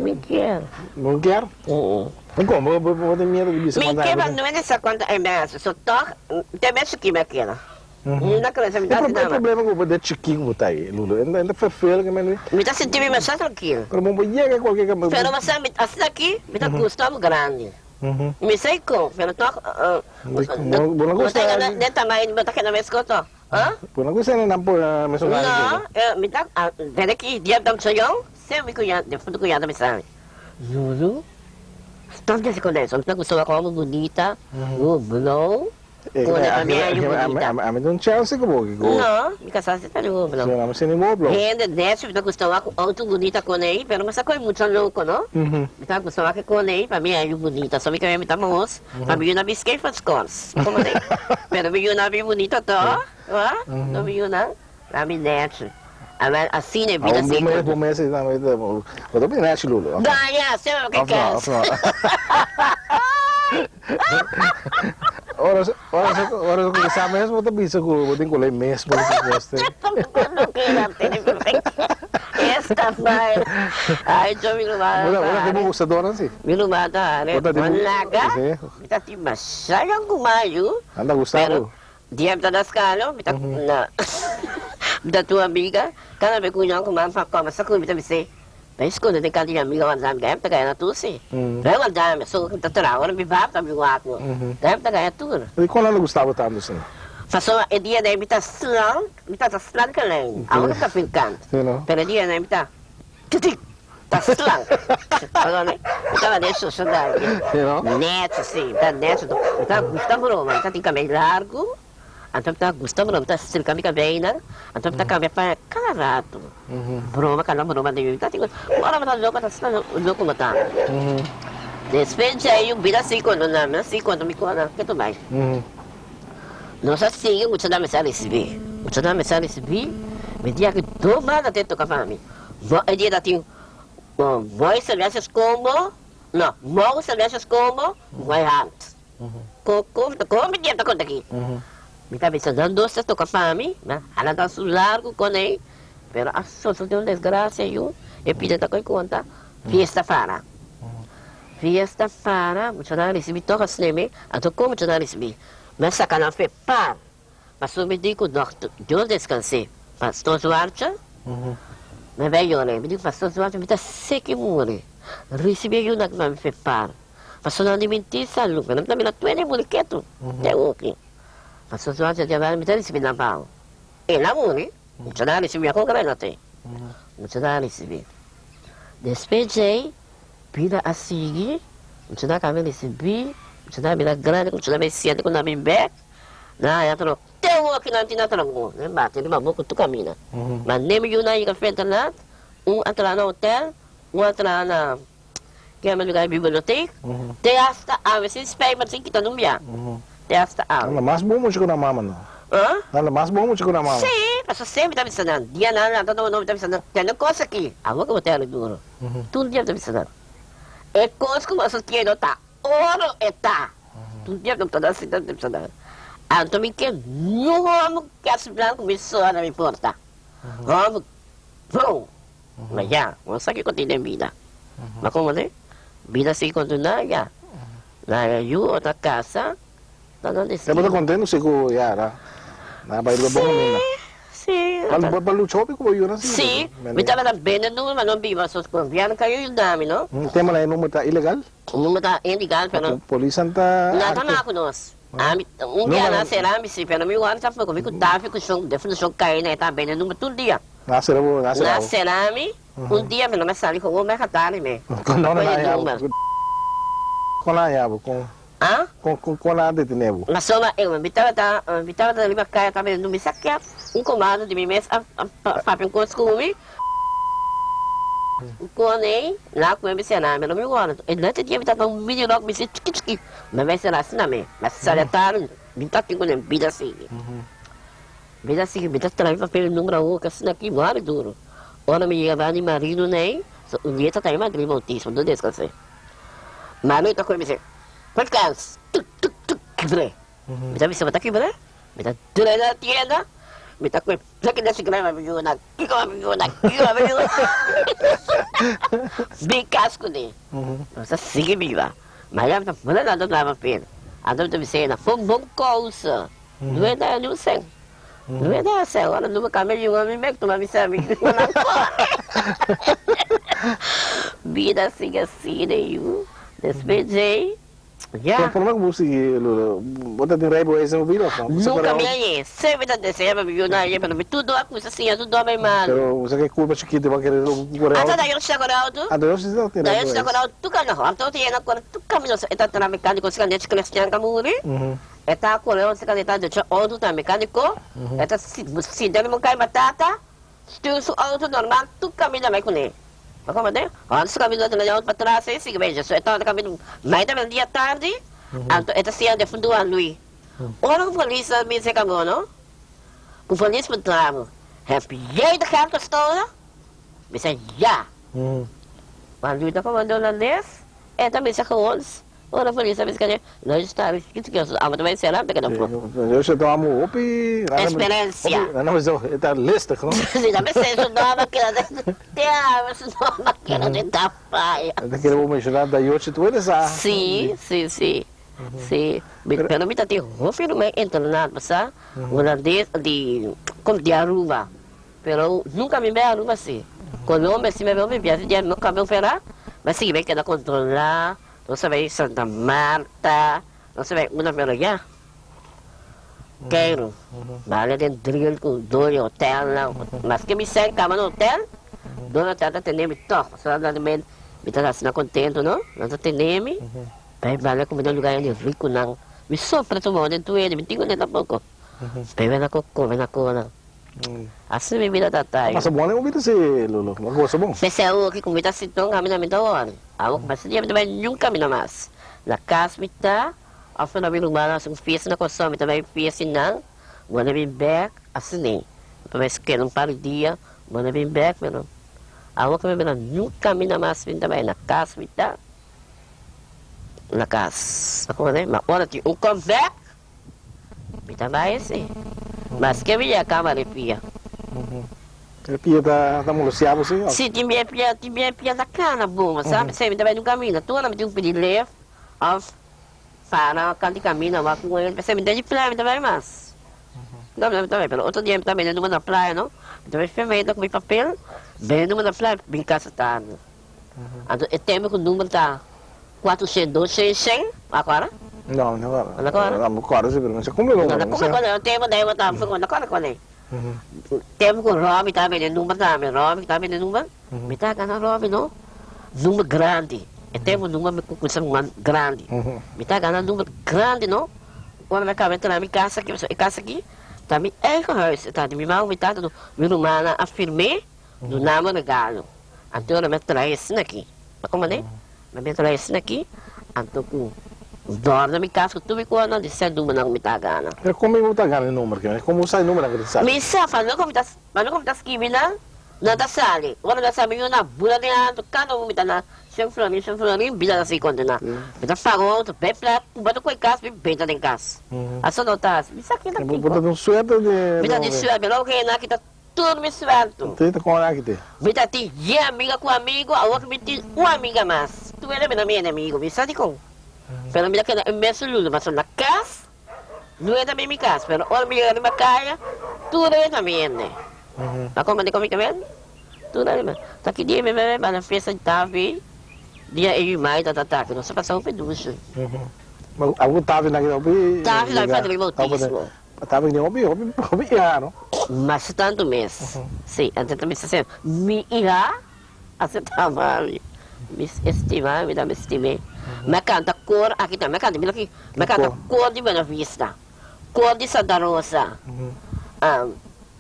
Me quer. Não quer? Não como, eu vou ter medo de isso. Me quer, mas não é nessa conta, é mesmo. Só toca, tem mesmo que me quer. Não dá criança, me dá assim, não. O problema é que eu vou ter chiquinho botar aí, Lulu. Ainda foi feio que me... Me dá sentindo me só tranquilo. Pero bom, chega qualquer coisa. Pero você, assim aqui, me dá custódio grande. Me sei como, pero toca... Não gosta... Não tem tamanho, me dá que não me escuta. Não gosta nem não por mencionar. Não, me dá... Desde que dia da sonhão, sempre cuidado, depois do cuidado me sabe. Lulu? Tanto que se conhece, me dá custódio como bonita, blue. A mim não chance como que não, me casaste tá louco, não. Não, mas nem moblo. Ainda desce, me tá gostando auto bonita com ele, pero mas coisa muito louco, não? Me tá gostando que com ele, para mim é bonita, só me quer me tá moço, para mim na bisquei faz cores, como nem. Pero me na bem bonita tá, não me na, para mim desce. Assim é vida assim. Bom mês não, eu tô bem desce Lulu. Ganha, sei o que quer. Ora que sa mesmo eu também sou vou ter que ler mesmo que gosta. Esta vai. Ai, eu me lumada. Ora que gusta dona sim. Me lumada, né? Malaga. Kita timba sayang kumayo. Anda gustado. Dia kita das kalo, kita na. Da tua amiga, kana be kunyo ko man fa ko masaku kita bise. Mas quando tem cada amiga uma dame ganha, tá ganhando tudo sim. Não é uma dame, só que tá tirando, agora me vai para me guardar. Ganha, tá ganhando tudo. E quando ela gostava tanto assim? Passou o dia da imita slang que nem. Agora tá ficando. Pero dia da imita, tudo tá slang. Agora né, tava deixando só daí. Neto sim, tá neto, tá gostando muito, tá tem cabelo largo. Então tá gostando muito, tá sem camisa bem, né? Então tá cabelo para cada rato. Broma, broma de tá tem. Agora mas louco tá louco mata. Depois aí um vida assim quando não, assim quando me conta que tu vai. Nós assim, eu te dá mensagem receber. Eu te dá mensagem receber. Me dia que tomada te toca para mim. Vai dia da tem vai serviços como não, mau serviços como vai antes. Como dia tá conta aqui. Me tá pensando doce toca para mim, né? Ela tá largo com ele. Pero a só tem uma desgraça eu pedi tá com conta. Fiesta para. Fiesta para, muito não recebi toca cinema, até como muito não recebi. Mas sacana foi par. Passou me digo doctor, eu descansei. Pastor Duarte. Mas veio né, me digo pastor Duarte me tá seco morre. Recebi eu na me foi par. Passou não mentir salu, não tá me na tua nem molequeto. É o que. Pastor Duarte já vai me dar recebi na pau. E lá morre. Muito não recebi a concreta até. Muito não recebi. Despejei, pida a seguir, muito não cabelo recebi. Muito não me dá grande, muito não me sente quando me bebe. Não, eu tô tem um aqui não tinha tranco, né? Bate de maluco tu caminha. Mas nem me na ir frente lá, atrás no hotel, atrás na que é meu lugar biblioteca. Tem hasta a ver se espera mas tem que tá no minha. Tem hasta a. Não, mas bom muito na mama não. Não, mas bom muito na mama. Sim, mas sempre tá pensando. Dia não, todo mundo tá pensando. Tem coisa aqui. A boca vou ter duro. Tudo dia tá pensando. É coisa como essa que não tá. Ouro é tá. Tudo dia não tá assim, não tá assim. Então, me que não vamos que as brancas me soam, não me importa. Vamos, vamos. Mas já, vamos aqui continuar a vida. Mas como é? Vida assim continua, já. Na outra casa, tá dando isso. É muito contente, sei que já, na bairro da Bonga Mina. Sim. Para o shopping, como eu não sei. Sim, me estava bem no mas não viva só com viano caiu o dame, não? Tem uma número está ilegal? O número está ilegal, pero A polícia está... não está na conosco. Dia na será, me se pero me guarda tá pouco, fico tá, fico chão, defino chão cair, né, tá bem no número todo dia. Na será, dia me não me sale com o mercatari me. Quando não com nada de nevo. Na soma eu me estava da lima caia também no me saquear comando de mim mesmo a um costume. Conei lá com ele será, mas não me guarda. Ele não tinha me um vídeo logo me disse tiki, mas vai ser assim também. Mas saletaram, me tá com ele vida assim. Vida assim, me tá trazendo papel número 1, que assim aqui muito duro. Ora me ia lá de marido nem, o dia tá aí Madrid montíssimo, do descansei. Mas não tá com ele dizer quantos casos? Quebrei. Me tá me tá quebrei? Me tá tirando da tienda. Me tá com ele. Já que desse grama, me viu na. Que me viu na. Bem casco dele. Nossa, siga viva. Mas já tá falando nada do lava pena. A dona me cena, foi uma boa coisa. Não é da não sei. Não é da céu, agora não caminho de homem, me que tu vai me servir. Vida assim, nenhum. Despedei. Já. O problema é que você, Lulu, bota de raiva esse no vídeo, não? Nunca me aí. Sempre tá descendo, me viu na aí, mas tudo a coisa assim, tudo homem mal. Pero você quer culpa chiquita, vai querer o gorel. Ah, daí eu chego lá, tu? Ah, daí eu chego lá. Daí eu chego lá, tu can não. Então tem agora, tu caminho, tá na mecânico, se canete cristiano camuri. Tá correndo, se caneta de outro tá mecânico. Tá se dele não cai batata. Tu su auto normal, tu caminha vai com ele. Como é? Antes caminho na outra para trás, esse que veja, só então caminho mais da dia tarde. Então esta cia de fundo a lui. Ora o polícia me se camou, não? O polícia me tramo. Repiei da carta toda. Me disse já. Quando eu estava mandando a lei, também se acabou. Ora, por isso, que nós estamos aqui, a também será, porque não foi. Eu já estou amo opi. Experiência. Não, mas eu está lista, não? Sim, também sei o nome que ela tem, o nome que ela tem da paia. Daquele homem gelado da Yoshi, tu eres a. Sim. Pero me tati hofir me internado sa, una de como de Aruba. Pero nunca me ve Aruba assim. Quando homem se me vê, me viaja de no cabelo ferá, mas sim, vem que ela controlar. Não sei, Santa Marta, não sei, uma vez já. Quero. Vale dentro com dois hotel lá. Mas que me segue cama no hotel, dona tata teneme toque. Só lá também, me tá assim contente, não? Nós teneme. Pai vale como de lugar ele rico não. Me sopra tu modo tu ele, me digo nem pouco. Pai vem na cola. Assim me vida tatai. Mas bom é um vídeo assim, Lulu. Mas gosto bom. Pessoal que comida se tão caminho hora. Ako mas dia também nunca me mas. Na casa me tá, after na bilumana sung fies na consome também fies não. Wanna be back assim. Mas que não para dia, wanna be back, pero ako kami nunca me mas também na casa me tá. Na casa. Ako né, mas ora ti come back. Me também assim. Mas que me a câmera pia. Pia tá molociado assim, ó. Sim, tinha pia da cana boa, sabe? Sempre também no caminho. Tu não me tem um pedido leve, para canto caminho, mas com ele, você me deu de praia também, mas. Não, também, pelo outro dia também numa na praia, não? Também fermenta com meu papel, bem numa na praia, bem casa tarde. Então, o tempo que o número tá 400, 100, agora? Não, agora. Agora, sim, mas como eu não como é o tempo daí eu tava falando agora quando é. Tempo com Rob tá vendo número também, Rob tá vendo número. Me tá ganhando Rob, não? Número grande. É tempo número com grande. Me tá ganhando número grande, não? Quando me acaba entrar na minha casa aqui, tá me tá de minha mão, me tá do meu humana afirmei do nome do galo. Então eu me traz isso aqui. Como é? Me traz isso aqui. Então com dorme na minha casa, tu me conta de ser número não me tá ganhando. É como eu tá ganhando número, que como sai número que sabe. Me sabe, não como tá escrevendo, não tá sali. Quando eu sabe eu na bula de ano, cada um me tá na sem florim, vida assim condenar. Vida farol, bem plato, bota com casa, bem tá em casa. A só notar, isso aqui tá aqui. Bota um suéter de... Vida de suéter, logo que na que tá tudo me suelto. Tenta com a que tem. Vida tem amiga com amigo, a outra me tem uma amiga mais. Tu era minha inimigo, me sabe como? Pero mira que é mesmo Lulu, mas na casa, não é também minha casa, pero olha minha na caia, tudo é também, né? Tá como de comigo também? Tudo é, mas tá aqui dia mesmo, na festa de Tavi, dia e mais tá, que não se passou um peducho. Mas algum Tavi naquele hobby? Tavi lá faz o autismo. Tavi nem hobby, não? Mas tanto mesmo. Sim, até também se assim, me irá aceitar, me estimar, me dá me estimar. Me canta cor, aqui também, me canta, aqui, me canta cor de Buena Vista, cor de Santa Rosa,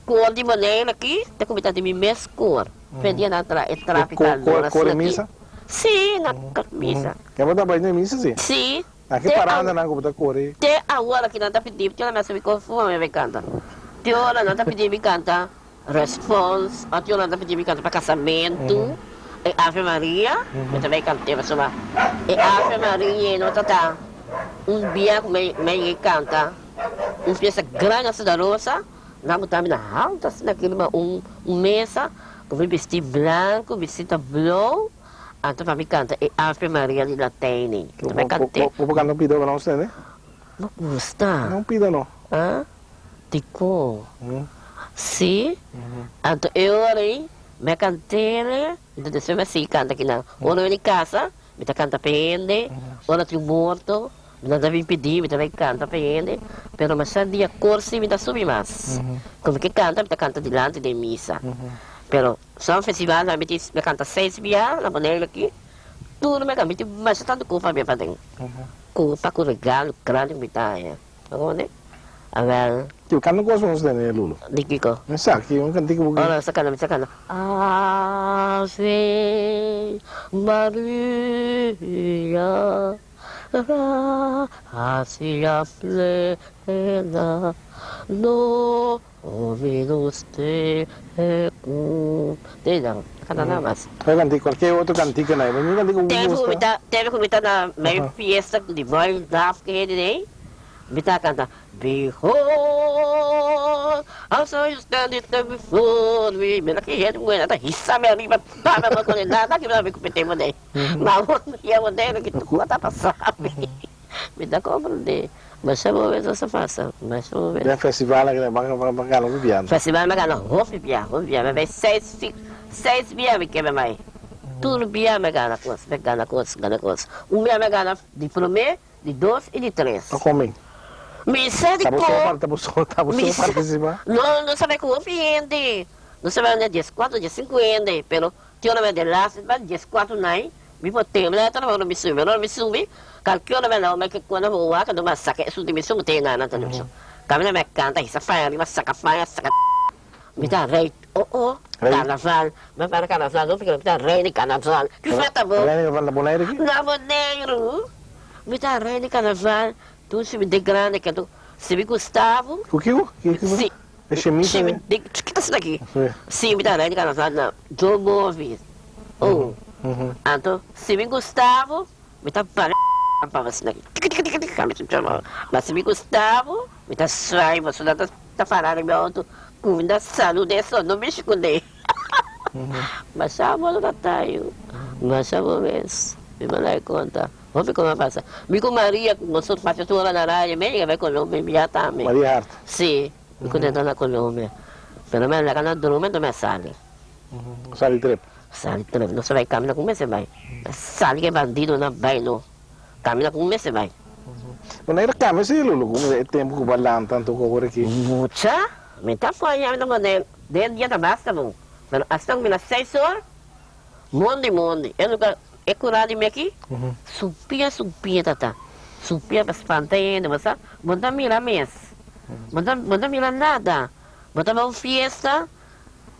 cor de maneira aqui, tem comida de mim mesmo cor. Pedia na tráfico. Cor de missa? Sim, na missa. Quer botar banho de missa, sim? Sim. Aqui parada, não, como tá cor aí. Até agora que não está pedindo, tem uma me conforme, me canta. Tem hora não está pedindo, me canta response, tem hora não está pedindo, me canta para casamento. E Ave Maria, eu também cantei, mas uma. E Ave Maria, não tá. Dia que me canta, peça grande da rosa, lá botar na alta, assim, naquele mesa, com vestido branco, vestido blue, então para me canta, e Ave Maria de Latine. Também cantei. Vou cantar pida para você, né? Não custa. Não pida, não. Ah? Tico. Sim? Então eu ali. Me cantei, então deixa eu assim, canta aqui na. Ou em casa, me canta pende, ou na tio morto, me dá me pedir, me também canta pende, pero mas sa dia corsi me dá subir mais. Como que canta, me canta delante de missa. Pero só um festival, me canta 6 dias, na maneira aqui, tudo me canta, mas tanto culpa me fazem. Culpa com regalo grande me dá, né? Agora. Que kan ko songs din eh Lulu. Diki ko. Masa ki yung kanti ko bugi. Ora sa kana. Ave Maria, gracia plena, Dominus tecum. Tejang, kana namas. Kaya kanti qualquer outro kanti ka na. Yung kanti ko bugi. Teve comida na meio fiesta de boy daf que ele nem. Bita canta, behold, I saw you standing there before me. Me laki head mo na ta hissa me arriba pa me ko nada que me compete mo dai. Mawon ya mo dai que tu ta pasabi. Me dá comprende. Mas chamo mesmo essa faça, mas chamo mesmo. É festival que é bacana viviano. Festival bacana, hofi bia, mas 6 bia me que mai. Tudo bia me gana coisa. Dia me gana de primeiro, de 2 e de 3. Comem. Me sente com... participar? Não sabe como fiende. Não sabe onde é 14, 50, pero tinha uma de lá, 14 não. Me botei, mas tá não me sumi. Calcula mas que quando eu vou lá, quando eu saque, isso de me sumi tem nada, tá não. Caminha me canta, isso faz, mas saca. Me dá rei. Carnaval. Mas para carnaval, não fica me dá rei de carnaval. Que festa boa. Rei de boneiro aqui? Na boneiro. Me dá rei de carnaval. Tu se me de grande que tu se me Gustavo. O que? Sim. É chemita. Que tá isso daqui? Sim, me dá rei de carnaval na Joe Movies. Então, se me Gustavo, me dá para você daqui. Mas se me Gustavo, me dá sai, você tá falando meu auto. Comida saúde é só não mexe com ele. Mas chama no taio. Mas chama mesmo. Me mandar conta. Vamos ver como passa. Me com Maria, nós outros fazemos tudo lá na área, meio vai Colômbia, me já também. Maria Hart. Sim, me contento na Colômbia. Pelo menos lá na dorme, não me sale. Sale trep. Sale trep, não se vai caminhar com você vai. Sale que é bandido não vai não. Caminha com você vai. Quando era caminho sim, Lulu, como é tempo que balan tanto com por aqui. Mucha? Me tá falhando não mandei. Dentro dia tá basta bom. Mas hasta que nas 6 horas, monde. Eu nunca é curado me aqui. Subia tata. Subia para espantar ainda, mas manda mirar mês. Manda mirar nada. Manda uma festa.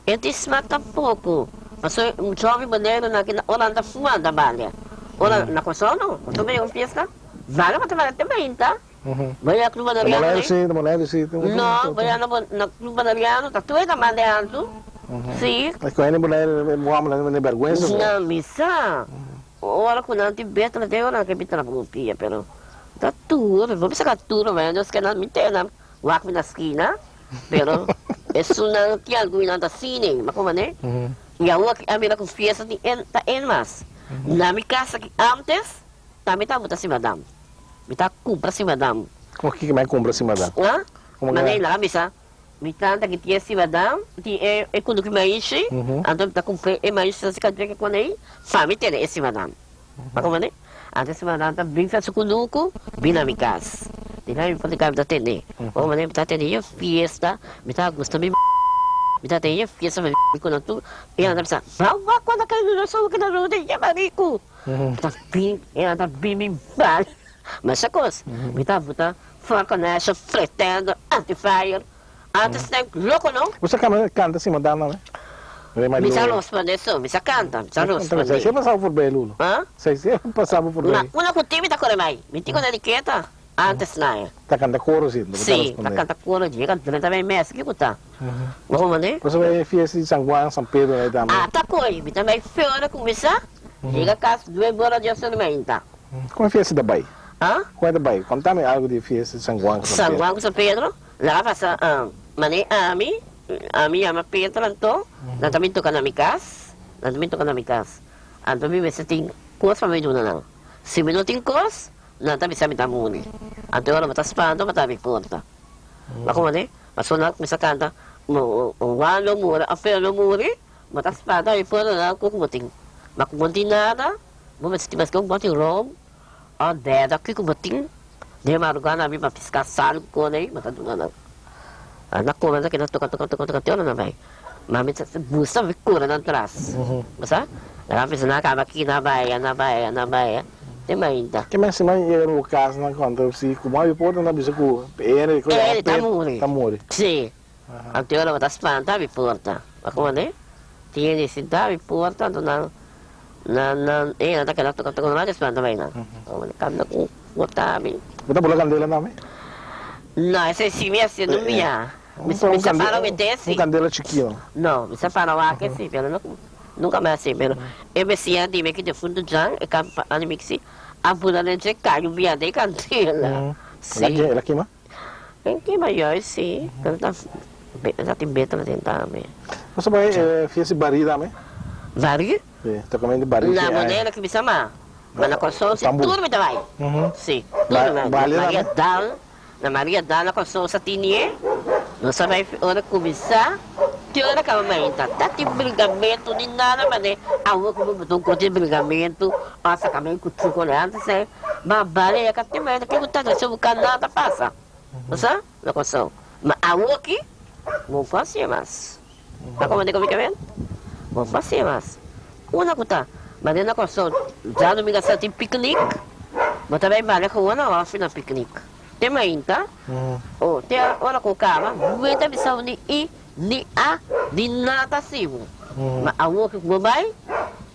Ele se mata pouco. Mas um jovem maneiro na hora anda fumando a balha. Ora na coisa não. Também uma festa. Vale mas também tá. Vai a clube Mariano. Sim. Não, vai na clube Mariano, tá tudo mandando. Sim. Mas com ele mulher moam na vergonha. Não, missa. ora com não tiver ela tem ora que me trabalha pero tá tudo vamos sacar tudo mas nós que não me tem não walk na esquina pero isso não que algo não tá cine mas como né e a minha confiança tá em mas na minha casa que antes também tá muito assim madame me tá compra assim madame como que mais compra assim madame ah mas lá bisa me tanta que tinha assim madame tinha quando que mais então tá compra e mais se cadê que quando aí família tem esse madame mas como né antes esse madame tá bem fácil conosco bem na minha casa de lá me pode caber da atender como né tá atender festa me tá gostando me tá atender festa me quando tu e ela pensa vai quando aquele não sou que não tem marico ela tá bem me mal mas a coisa me tá botar fora com essa fretando anti-fire antes tem louco não você canta assim madame não é me sabe responder isso me canta me sabe responder você passava por bem Lulu você passava por bem uma coisa tá correndo mais me digo na etiqueta antes não tá canta coro sim sim tá canta coro diga também mês que tá vamos né você vai fiesta de São Juan São Pedro aí também tá coi me também fora começar diga casa 2 horas de assentamento como é fiesta da Bahia ah qual é da Bahia conta-me algo de fiesta de São Juan São Pedro lá passa mané a minha ama Pedro então nós também toca na minha casa então me se tem coisa para me ajudar não se me não tem coisa não também sabe da muni então ela está espantando mas também porta mas como né mas só não começa a cantar o ano mura a feira no muri mas está espantando e por lá como tem mas como tem nada vamos se tiver como tem rom a deda que como tem de madrugada a minha piscar sal com aí mas tá tudo não na comanda que nós toca não vai mas me busta me cura na trás sabe ela fez na cama aqui na baia tem ainda que mais se mais o caso na conta se como eu posso na bisa com ele tá muri sim até ela tá espantando porta mas como né tinha necessidade porta não ela tá querendo tocar não vai espantando também não quando com botabi botar bola candela também não esse sim me assim não minha me separaram me desse candela chiquinho não me separaram aqui sim pero nunca mais assim pero eu me sinto me que de fundo já e campa animixi a pula de caiu via de candela sim ela queima em que maior sim quando tá já tem beta lá dentro também você vai fiesta bari também bari tá comendo bari na maneira que me chama mas na consciência tudo me vai sim tudo Maria Dal na Maria Dal na consciência tinha não sabe hora começar tem hora que a mãe tá tem brigamento nem nada mas né a rua como botou com de brigamento passa caminho com chocolate sei mas vale é que tem mais que botar se o canal passa você na consciência mas a rua aqui vou fazer mais tá como é que vem vou fazer mais uma coisa mas na consciência já no me gastar tem piquenique mas também vale com uma off na piquenique tem mais tá tem hora com calma muita missão ni natação mas a rua que vou vai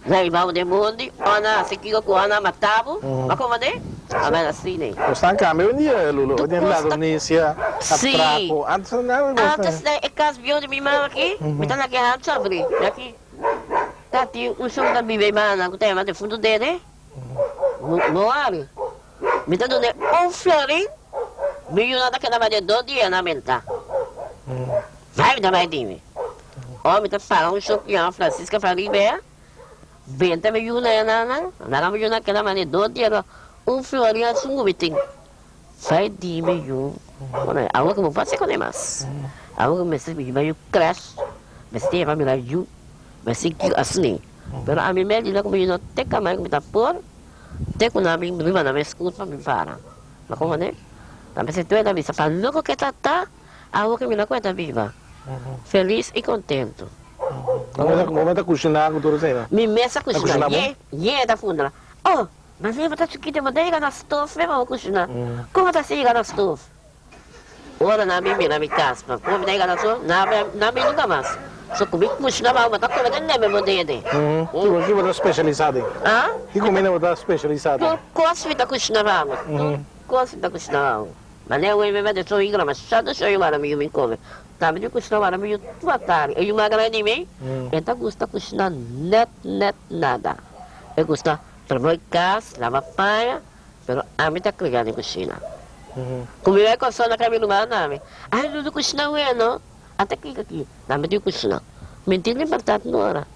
Lai mau de mundi, ona sikiko ko ana matabo, ako mane? Ama assim né. Está em câmera dia, Lulu. Onde lá Herensia, atraco. Antes não. Antes é caso viu de minha mãe aqui, me tá naquele lado sobre, aqui. Tá tinha som da bibe mana, que tem mais de fundo dele. No ar. Me tá dando florim. Me eu nada que na mais de 2 dias na menta. Vai da mais de mim. Ó, me tá falando som que a Francisca Faribe. Benta me yun na me yun na kaya man do dia florinho assim biting sai di me yun mana awak mo pasti ko mas awak mesti me yun crash mesti pa me la yun mesti ki asni pero a mim ele ko me yun te kamay ko tapor te ko na mim riba na me school pa me para na ko mane também se tu é bisa pa louco que tá awak me la ko tá viva feliz e contento. Como está cozinhando tudo isso aí? Me mesa cozinhar. Da funda. Oh, mas ele está chiquito, mas daí na estufa, vamos cozinhar. Como está se na estufa? Ora na minha casa, como daí na estufa, na minha nunca mais. Só comi cozinhar, mas tá comendo nem mesmo dele. Que você especializado? Ah? Que comida você especializado? Coisa está cozinhar, coisa está cozinhar. Mas nem eu mesmo de só ir, mas só deixa eu ir lá me comer. Sabe de cozinhar meio tua tarde. Eu uma grande mim. Então gosta cozinhar net nada. Eu gosta trabalho em casa, lava paia, pero a mim tá ligado em cozinha. Comigo é só na caminho do nome. Ai, Lulu, cozinha não é, não? Até aqui, na minha cozinha. Mentira importante não era.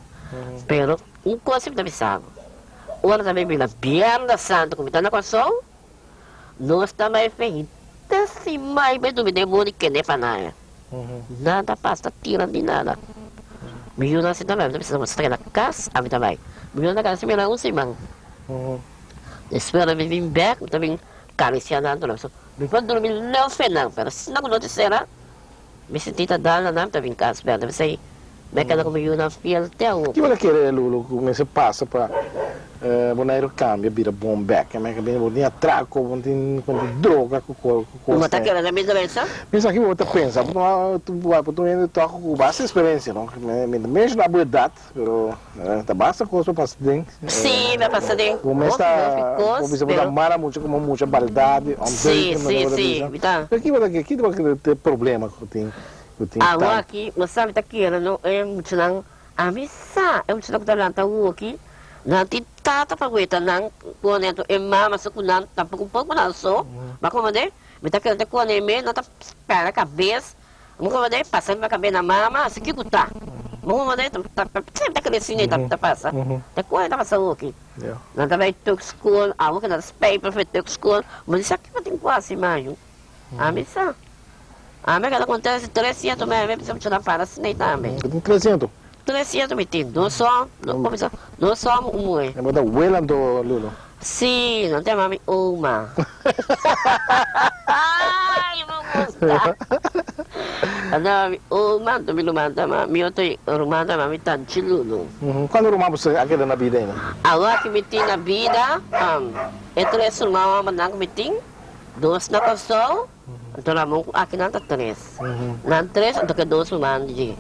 Pero, coisa me avisava. Ora também, bila, Bierna Santo, como está na coção, nós também feitos. Se mais bem do me demônio que nem panaya. Nada passa, tira de nada. Me ajuda assim também, precisa mostrar na casa, a mim também. Me ajuda na casa, me dá semana. Espero me vir back, também cariciando, não. Me pode dormir não fenão, mas se não acontecer, me senti dando não também casa, deve ser. Me queda como eu na fiel até o. Que vai querer, Lulu, como você passa para boneiro cambia, vira bom back, mas que bem atraco, com droga, com Como está querendo a mesma vez? Pensa que você pensa, tu ainda toca com bastante experiência, não? Mesmo na boa idade, tá bastante coisa para passar dentro. Sim, vai passar dentro. Como está, como você vai amar muito, com muita baldade. Sim. Mas que vai ter problema que tem? Agora aqui, você sabe que aqui, não é muito não. A missa, é muito não que está lá, tá aqui. Não tem tanta pagueta, não. Quando é mama, se não, tá pouco não só. Mas como é? Me tá querendo quando é meio, não tá para a cabeça. Como é? Passando a cabeça na mama, assim que tá. Como é? Sempre tá crescendo, tá passando. Tá quando tá passando aqui. Não tá bem toque escuro, a outra das paper foi toque escuro. Mas isso aqui vai ter quase mais. A missa. A minha acontece 300 mesmo, precisa tirar para assim também. Tem 300? 300 me tem, não só uma. É muito huela do Lulu. Sim, não tem mami uma. Ai, vou gostar. Mami uma, tu me lumanta, mami, eu tô rumanda, mami, tá de Lulu. Quando rumamos aquele na vida ainda? Agora que me tem na vida, é 3 irmãos, mas não me tem, 2 na console. Então, aqui não está 3. Não 3, então que 2 humanos de.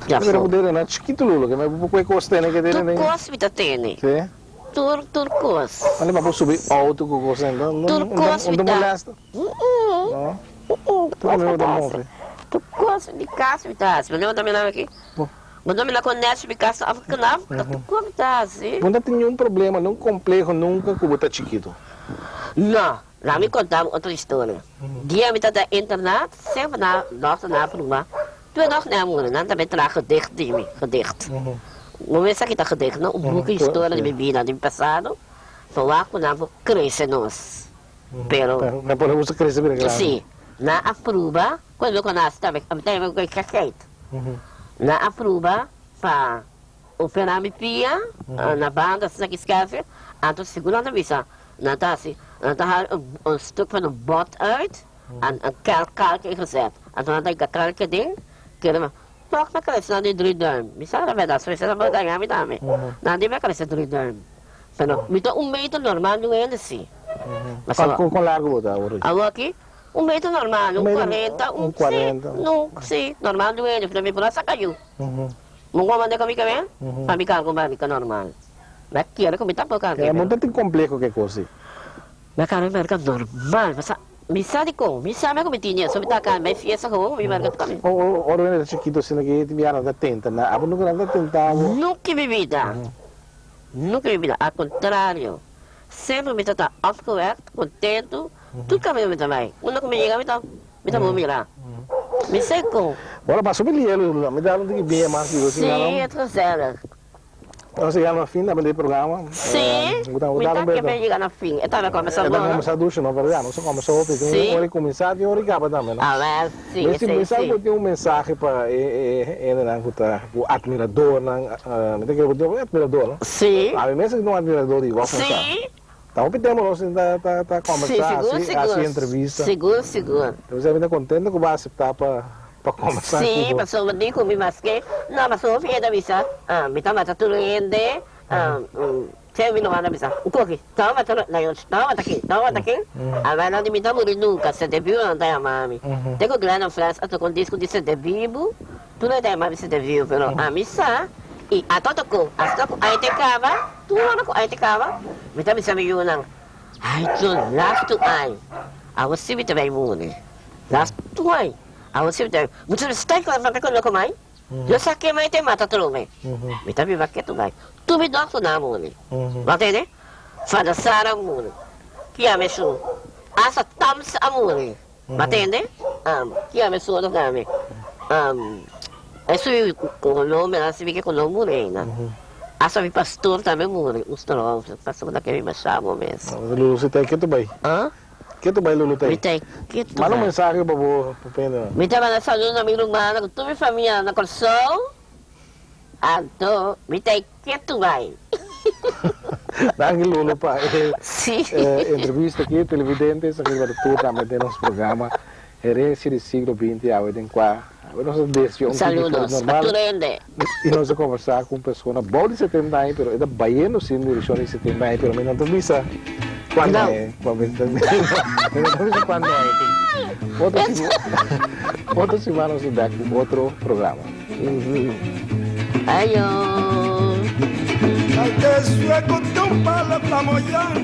Já foi. Mas é chiquito, Lulu, que é pouco custa, né? Turcos, me tem. Sim? Turcos. Mas não vai subir alto com o custa, não? Turcos, me tem. Não molesta? Não? Tu não me move. Turcos, de casa, me tá. Mas eu também não aqui. Mas não me conhece, me casa, africana, turcos, me tá, sim. Não tem nenhum problema, não complexo, nunca com o chiquito. Não. Lá me contaram outra história. Dia me tá da internet, sempre na nossa na prova. Tu é nog namelijk, dan ben je gedicht die me, gedicht. Não é isso aqui tá gedicht, não? Um pouco história de bebida do passado. Falar com nós cresce nós. Pero não podemos crescer bem grande. Sim. Na prova, quando eu conheço também, eu tenho que aceito. Na prova para operar minha pia, na banda, se não esquece, então segunda vista. Dan haal ik een stuk van een bot uit en een kalk ingezet. En dan had ik dat kalkje ding, kunnen we toch met kruis naar die 3 duim. Misschien hebben we dat, zo is het wel ganyan met nami. Dan die met kruis 3 duim. Pero, met een meter normaal doen we het zie. Com largo da hoje. Agora aqui, meter normaal, 40, não, sim, normaal doen we het. Para mim, por essa caiu. Mungkin mana kami kami? Kami kalko balik normal. Mas kira kami tak bakal. É muito complexo que coisa. Mas kami mereka normal, misa ko me tinha, so bitakan may fiesta ko, may mereka kami. Ora era chiquito sino que tiveram da tenta, na abo nunca da tenta. Nunca me vida. Ao contrário. Sempre me tá afgewerkt, contento, tudo kami me também. Quando me chega me tá bom mirar. Me seco. Ora passou bem ele, me dá um de bem mais que você. Sim, é trasera. Nós chegamos no fim do programa. Sim, me tá que bem chegar no fim. Eu tava começando agora. Estava começando a ducha, não verdade? Não só começou ontem, tem hora começar e hora acaba também, não? Ah, sim, sim. Eu tenho mensagem para ele, o admirador, não tem que o admirador, não? Sim. A mensagem de um admirador igual. Sim. Então, pedimos tá conversar, assim entrevista. Seguro. Então, você está contente que vai aceitar para conversar? Sim, mas eu digo me masque. Não, mas eu fiquei da visa. Me tá matando tudo ainda. Saya minum mana bisa. Uko aqui. Toma aqui. Agora não me dá nunca. Se deviu não tem a mami. Tenho grana na França, estou com disco de se devivo. Tu não tem a mami se devivo, pero a missa. E a toto ko, aí te cava. Tu não ko aí te cava. Me tá me chamando nang. Ai, tu last to ai. A você me também mune. Last to ai. A você me também. Muito está que vai com o mai. Eu saquei mais tem mata tudo bem. Me tá me vai que tu vai. Tu me dá tu na mune. Vai entender? Fada Sara Amore. Chiame su. Asa Tams Amore. M'attende? Chiame su lo chiami. Adesso io con il nome, la si vede con il nome Morena. Asa mi pastor também Amore. Usto pastor da che mi masciamo messo. Lulu, você tem que tu vai? Hã? Que tu vai, Lulu, tem? Mi tem que tu Manda vai. mensagem para o Pena. Mi tem na saúde na minha irmã, com toda a família na coração. Então, mi tem que tu vai. Danke, Lulu, para Sim. entrevista aqui, televidentes, aqui para tu também tem nosso programa Herensia do Siglo 20, a tem qua. Nossa decisão Saludos a normal. Turende. E nós conversar com pessoas boa de 70 anos, pero é baiano sim, direção de 70 anos, pero não te visa quando Não. é, quando é, não visa quando é. Outra semana nós dá com outro programa. Ayo. Alte sueco tão pala flamoyan,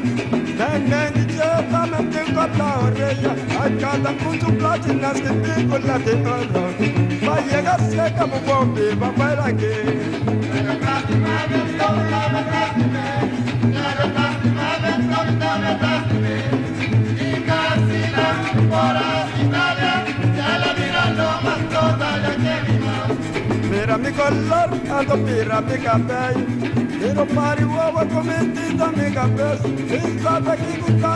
neném de jeta me tenho a taoreia, a cada punto platinas que tenho lá de ouro, vai chegar seca pro bombe, vai lá Mira mi color, ando mira mi cabello. Quiero pari huevo comentita mi cabeza. Y sabe que gusta